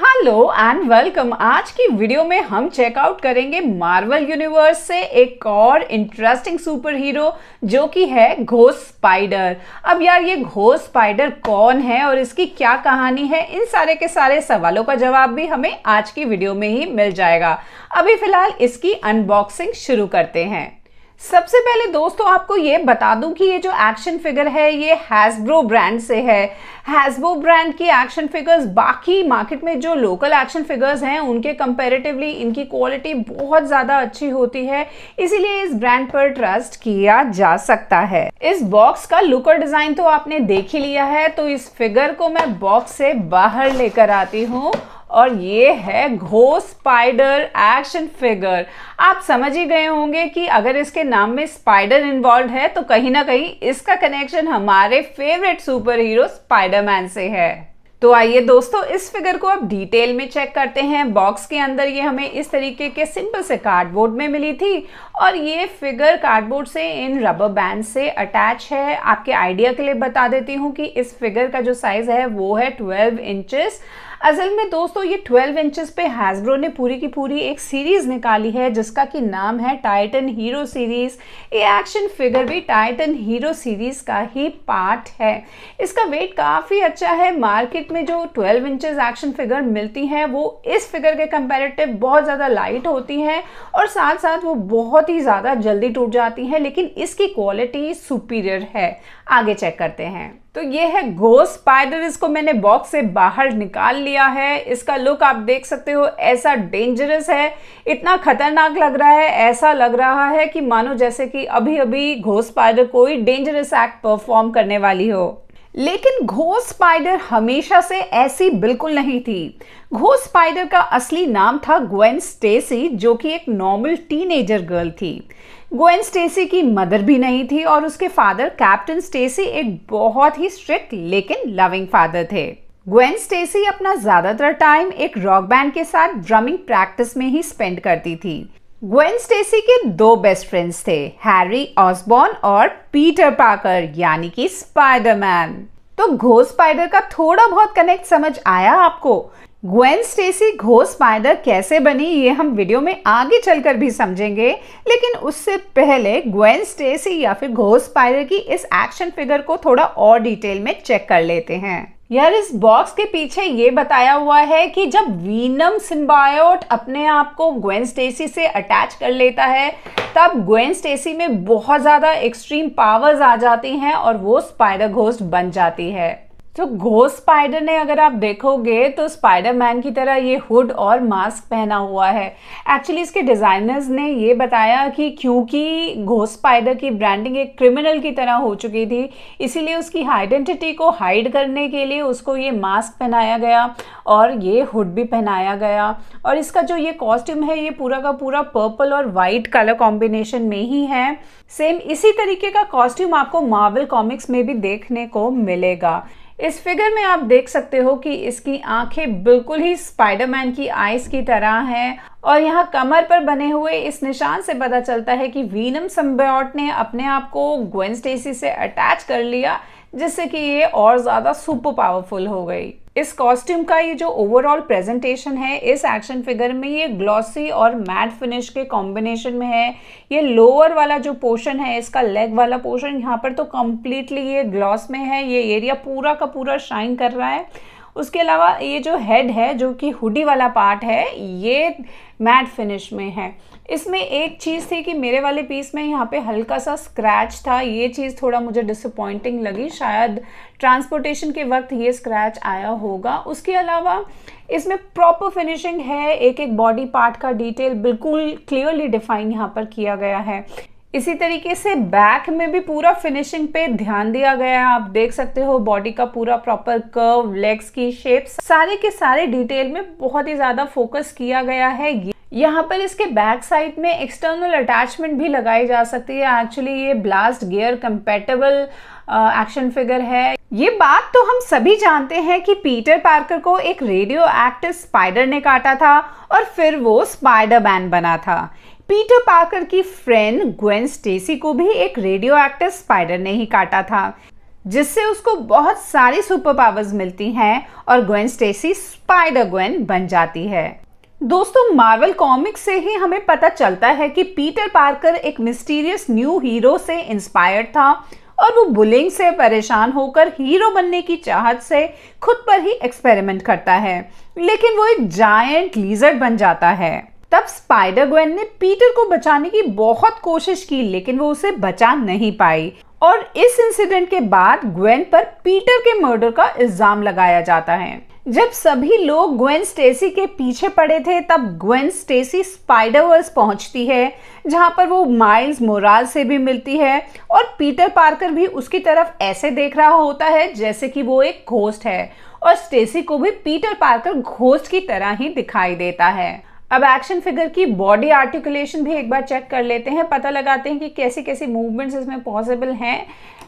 Hello and welcome. आज की video में हम चेकआउट करेंगे मार्वल यूनिवर्स से एक और इंटरेस्टिंग सुपर हीरो जो कि है घोस्ट स्पाइडर। अब यार ये घोस्ट स्पाइडर कौन है और इसकी क्या कहानी है, इन सारे के सारे सवालों का जवाब भी हमें आज की वीडियो में ही मिल जाएगा। अभी फिलहाल इसकी अनबॉक्सिंग शुरू करते हैं। सबसे पहले दोस्तों आपको ये बता दूं कि ये जो एक्शन फिगर है ये हैस्ब्रो ब्रांड से है। हैस्ब्रो ब्रांड की एक्शन फिगर्स बाकी मार्केट में जो लोकल एक्शन फिगर्स हैं उनके कंपैरेटिवली इनकी क्वालिटी बहुत ज़्यादा अच्छी होती है, इसीलिए इस ब्रांड पर ट्रस्ट किया जा सकता है। इस बॉक्स का लुक और डिज़ाइन तो आपने देख ही लिया है, तो इस फिगर को मैं बॉक्स से बाहर लेकर आती हूँ और ये है घोस्ट स्पाइडर एक्शन फिगर। आप समझ ही गए होंगे कि अगर इसके नाम में स्पाइडर इन्वॉल्व है तो कहीं ना कहीं इसका कनेक्शन हमारे फेवरेट सुपर हीरो स्पाइडरमैन से है। तो आइए दोस्तों इस फिगर को अब डिटेल में चेक करते हैं। बॉक्स के अंदर ये हमें इस तरीके के सिंपल से कार्डबोर्ड में मिली थी और ये फिगर कार्डबोर्ड से इन रबर बैंड से अटैच है। आपके आइडिया के लिए बता देती हूँ कि इस फिगर का जो साइज है वो है 12 इंचेस। असल में दोस्तों ये 12 इंचेस पे हैस्ब्रो ने पूरी की पूरी एक सीरीज निकाली है जिसका कि नाम है टाइटन हीरो सीरीज। ये एक्शन फिगर भी टाइटन हीरो सीरीज का ही पार्ट है। इसका वेट काफ़ी अच्छा है। मार्केट में जो 12 इंचेस एक्शन फिगर मिलती हैं वो इस फिगर के कंपैरेटिव बहुत ज़्यादा लाइट होती हैं और साथ साथ वो बहुत ही ज़्यादा जल्दी टूट जाती हैं, लेकिन इसकी क्वालिटी सुपीरियर है। आगे चेक करते हैं। तो ये है घोस्ट स्पाइडर। इसको मैंने बॉक्स से बाहर निकाल लिया है। इसका लुक आप देख सकते हो, ऐसा डेंजरस है, इतना खतरनाक लग रहा है, ऐसा लग रहा है कि मानो जैसे कि अभी अभी घोस्ट स्पाइडर कोई डेंजरस एक्ट परफॉर्म करने वाली हो। लेकिन घोस्ट स्पाइडर हमेशा से ऐसी बिल्कुल नहीं थी। घोस्ट स्पाइडर का असली नाम था ग्वेन स्टेसी, जो कि एक नॉर्मल टीनेजर गर्ल थी। ग्वेन स्टेसी की मदर भी नहीं थी और उसके फादर कैप्टन स्टेसी एक बहुत ही स्ट्रिक्ट लेकिन लविंग फादर थे। ग्वेन स्टेसी अपना ज्यादातर टाइम एक रॉक बैंड के साथ ड्रमिंग प्रैक्टिस में ही स्पेंड करती थी। ग्वेन स्टेसी के दो बेस्ट फ्रेंड्स थे, हैरी ऑसबॉर्न और पीटर पार्कर यानी कि स्पाइडरमैन। तो घोस्ट स्पाइडर का थोड़ा बहुत कनेक्ट समझ आया आपको? ग्वेन स्टेसी घोस्ट स्पाइडर कैसे बनी ये हम वीडियो में आगे चलकर भी समझेंगे, लेकिन उससे पहले ग्वेन स्टेसी या फिर घोस्ट स्पाइडर की इस एक्शन फिगर को थोड़ा और डिटेल में चेक कर लेते हैं। यार इस बॉक्स के पीछे ये बताया हुआ है कि जब वीनम सिम्बायोट अपने आप को ग्वेन स्टेसी से अटैच कर लेता है तब ग्वेन स्टेसी में बहुत ज़्यादा एक्सट्रीम पावर्स आ जाती हैं और वो स्पाइडर घोस्ट बन जाती है। तो घोस्ट स्पाइडर ने अगर आप देखोगे तो स्पाइडरमैन की तरह ये हुड और मास्क पहना हुआ है। एक्चुअली इसके डिज़ाइनर्स ने ये बताया कि क्योंकि घोस्ट स्पाइडर की ब्रांडिंग एक क्रिमिनल की तरह हो चुकी थी, इसीलिए उसकी आइडेंटिटी को हाइड करने के लिए उसको ये मास्क पहनाया गया और ये हुड भी पहनाया गया। और इसका जो ये कॉस्ट्यूम है ये पूरा का पूरा पर्पल और वाइट कलर कॉम्बिनेशन में ही है। सेम इसी तरीके का कॉस्ट्यूम आपको मार्वल कॉमिक्स में भी देखने को मिलेगा। इस फिगर में आप देख सकते हो कि इसकी आंखें बिल्कुल ही स्पाइडरमैन की आइज की तरह हैं और यहाँ कमर पर बने हुए इस निशान से पता चलता है कि वीनम सिम्बायोट ने अपने आप को ग्वेन स्टेसी से अटैच कर लिया, जिससे कि ये और ज़्यादा सुपर पावरफुल हो गई। इस कॉस्ट्यूम का ये जो ओवरऑल प्रेजेंटेशन है इस एक्शन फिगर में ये ग्लॉसी और मैट फिनिश के कॉम्बिनेशन में है। ये लोअर वाला जो पोर्शन है, इसका लेग वाला पोर्शन, यहाँ पर तो कम्प्लीटली ये ग्लॉस में है। ये एरिया पूरा का पूरा शाइन कर रहा है। उसके अलावा ये जो हेड है, जो कि हुडी वाला पार्ट है, ये मैट फिनिश में है। इसमें एक चीज़ थी कि मेरे वाले पीस में यहाँ पे हल्का सा स्क्रैच था। ये चीज़ थोड़ा मुझे डिसअपॉइंटिंग लगी, शायद ट्रांसपोर्टेशन के वक्त ये स्क्रैच आया होगा। उसके अलावा इसमें प्रॉपर फिनिशिंग है, एक एक बॉडी पार्ट का डिटेल बिल्कुल क्लियरली डिफाइन यहाँ पर किया गया है। इसी तरीके से बैक में भी पूरा फिनिशिंग पे ध्यान दिया गया है। आप देख सकते हो बॉडी का पूरा प्रॉपर कर्व, लेग्स की शेप, सारे के सारे डिटेल में बहुत ही ज़्यादा फोकस किया गया है। यहाँ पर इसके बैक साइड में एक्सटर्नल अटैचमेंट भी लगाई जा सकती है। एक्चुअली ये blast gear compatible action figure है। ये बात तो हम सभी जानते हैं कि पीटर पार्कर को एक रेडियो एक्टिव स्पाइडर ने काटा था और फिर वो स्पाइडरमैन बना था। पीटर पार्कर की फ्रेंड ग्वेन स्टेसी को भी एक रेडियो एक्टिव स्पाइडर ने ही काटा था। जिससे उसको बहुत सारी सुपर पावर्स मिलती हैं और ग्वेन स्टेसी स्पाइडर ग्वेन बन जाती है। दोस्तों, मार्वल कॉमिक्स से ही हमें पता चलता है कि पीटर पार्कर एक मिस्टीरियस न्यू हीरो से इंस्पायर्ड था और वो बुलिंग से परेशान होकर हीरो बनने की चाहत से खुद पर ही एक्सपेरिमेंट करता है, लेकिन वो एक जायंट लिजर्ड बन जाता है। तब स्पाइडर ग्वेन ने पीटर को बचाने की बहुत कोशिश की, लेकिन वो उसे बचा नहीं पाई और इस इंसिडेंट के बाद ग्वेन पर पीटर के मर्डर का इल्जाम लगाया जाता है। जब सभी लोग ग्वेन स्टेसी के पीछे पड़े थे, तब ग्वेन स्टेसी स्पाइडरवर्स पहुंचती है, जहां पर वो माइल्स मोराल से भी मिलती है और पीटर पार्कर भी उसकी तरफ ऐसे देख रहा होता है जैसे कि वो एक घोस्ट है और स्टेसी को भी पीटर पार्कर घोस्ट की तरह ही दिखाई देता है। अब एक्शन फिगर की बॉडी आर्टिकुलेशन भी एक बार चेक कर लेते हैं, पता लगाते हैं कि कैसी कैसी मूवमेंट्स इसमें पॉसिबल हैं।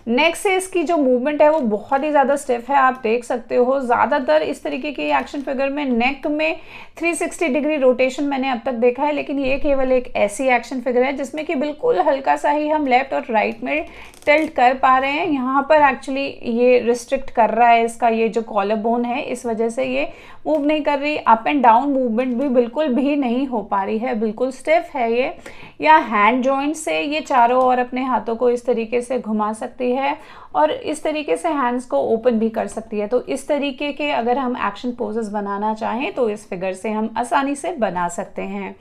नेक से इसकी जो मूवमेंट है वो बहुत ही ज़्यादा स्टिफ है, आप देख सकते हो। ज़्यादातर इस तरीके की एक्शन फिगर में नेक में 360 डिग्री रोटेशन मैंने अब तक देखा है, लेकिन ये केवल एक ऐसी एक्शन फिगर है जिसमें कि बिल्कुल हल्का सा ही हम लेफ्ट और राइट में टिल्ट कर पा रहे हैं। यहाँ पर एक्चुअली ये रिस्ट्रिक्ट कर रहा है इसका ये जो कॉलर बोन है, इस वजह से ये मूव नहीं कर रही। अप एंड डाउन मूवमेंट भी बिल्कुल भी नहीं हो पा रही है, बिल्कुल स्टिफ है ये। या हैंड जॉइंट से ये चारों ओर अपने हाथों को इस तरीके से घुमा सकती है और इस तरीके से हैंड्स को ओपन भी कर सकती है। तो इस तरीके के अगर हम एक्शन पोजेस बनाना चाहें तो इस फिगर से हम आसानी से बना सकते हैं।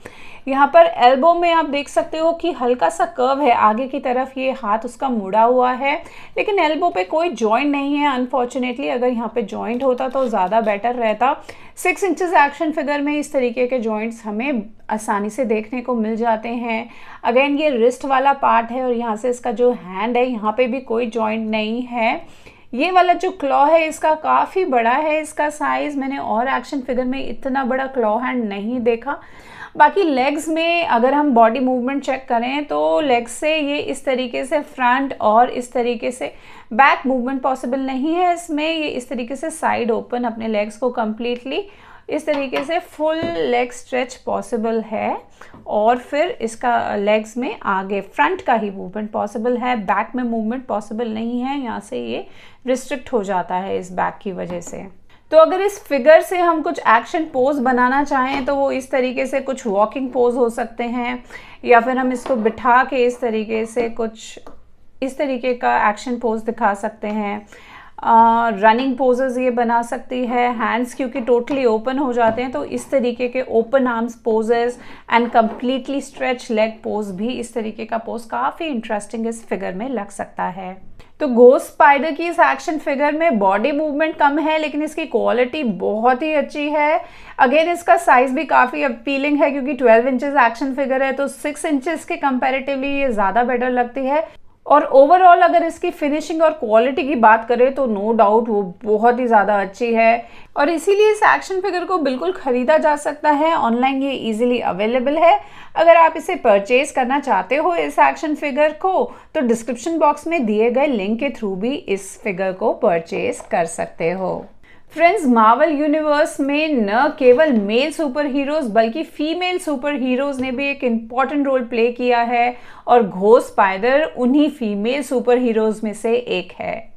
यहाँ पर एल्बो में आप देख सकते हो कि हल्का सा कर्व है, आगे की तरफ ये हाथ उसका मुड़ा हुआ है, लेकिन एल्बो पे कोई जॉइंट नहीं है अनफॉर्चुनेटली। अगर यहाँ पे जॉइंट होता तो ज़्यादा बेटर रहता। 6 इंचेस एक्शन फिगर में इस तरीके के जॉइंट्स हमें आसानी से देखने को मिल जाते हैं। अगेन ये रिस्ट वाला पार्ट है और यहाँ से इसका जो हैंड है यहाँ पे भी कोई जॉइंट नहीं है। ये वाला जो क्लॉ है इसका काफ़ी बड़ा है, इसका साइज़ मैंने और एक्शन फिगर में इतना बड़ा क्लॉ हैंड नहीं देखा। बाकी लेग्स में अगर हम बॉडी मूवमेंट चेक करें तो लेग्स से ये इस तरीके से फ्रंट और इस तरीके से बैक मूवमेंट पॉसिबल नहीं है इसमें। ये इस तरीके से साइड ओपन अपने लेग्स को कम्प्लीटली इस तरीके से फुल लेग स्ट्रेच पॉसिबल है और फिर इसका लेग्स में आगे फ्रंट का ही मूवमेंट पॉसिबल है, बैक में मूवमेंट पॉसिबल नहीं है। यहाँ से ये रिस्ट्रिक्ट हो जाता है इस बैक की वजह से। तो अगर इस फिगर से हम कुछ एक्शन पोज बनाना चाहें तो वो इस तरीके से कुछ वॉकिंग पोज हो सकते हैं, या फिर हम इसको बिठा के इस तरीके से कुछ इस तरीके का एक्शन पोज दिखा सकते हैं। रनिंग पोजेस ये बना सकती है। हैंड्स क्योंकि टोटली ओपन हो जाते हैं तो इस तरीके के open arms poses and completely stretch leg pose भी इस तरीके का पोज काफ़ी इंटरेस्टिंग इस फिगर में लग सकता है। तो घोस्ट स्पाइडर की इस एक्शन फिगर में बॉडी मूवमेंट कम है लेकिन इसकी क्वालिटी बहुत ही अच्छी है। अगेन इसका साइज भी काफ़ी अपीलिंग है क्योंकि 12 इंचेस एक्शन फिगर है तो 6 इंचेस के कंपैरेटिवली ये ज़्यादा बेटर लगती है। और ओवरऑल अगर इसकी फिनिशिंग और क्वालिटी की बात करें तो नो डाउट वो बहुत ही ज़्यादा अच्छी है और इसीलिए इस एक्शन फिगर को बिल्कुल ख़रीदा जा सकता है। ऑनलाइन ये इजीली अवेलेबल है। अगर आप इसे परचेज करना चाहते हो इस एक्शन फिगर को तो डिस्क्रिप्शन बॉक्स में दिए गए लिंक के थ्रू भी इस फिगर को परचेज कर सकते हो। फ्रेंड्स, मार्वल यूनिवर्स में न केवल मेल सुपर हीरोज बल्कि फीमेल सुपर हीरोज ने भी एक इम्पॉर्टेंट रोल प्ले किया है और घोस्ट स्पाइडर उन्हीं फीमेल सुपर हीरोज में से एक है।